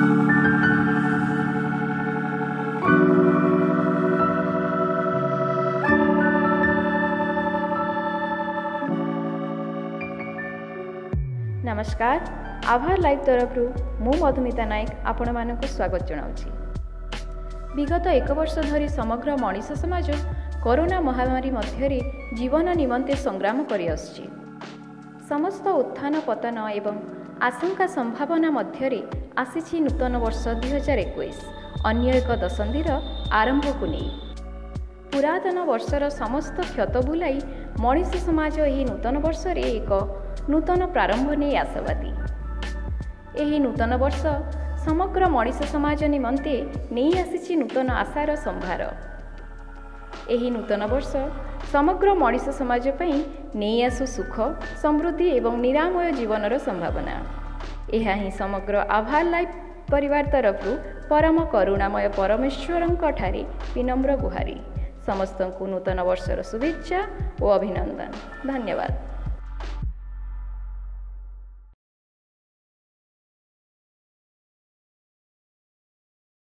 नमस्कार आभार लाइव तरफ मु मधुमिता नायक आपण मानक स्वागत जनाऊँगी। विगत एक वर्ष धरी समग्र मनीष समाज कोरोना महामारी मध्य जीवन निमंते संग्राम करि आछि। समस्त उत्थान पतन एवं आशंका संभावना मध्य आसी नूतन वर्ष 2021 अन्य एक दशंधीर आरंभ को नहीं पुरातन वर्षर समस्त क्षत बुलाई मनीष समाज यही नूतन वर्ष एक नूतन प्रारंभ नहीं आशावादी। यही नूतन वर्ष समग्र मनीष समाज निमंते नहीं आसी नूतन आशार संभार। यही नूतन वर्ष समग्र मनीष समाज पई नहीं आसु सुख समृद्धि एवं निरामय जीवनर संभावना। यह ही समग्र आभार लाइव परिवार तरफ परम करुणामय परमेश्वरंक ठारे विनम्र गुहारी। समस्त को नूतन वर्षर शुभेच्छा और अभिनंदन। धन्यवाद।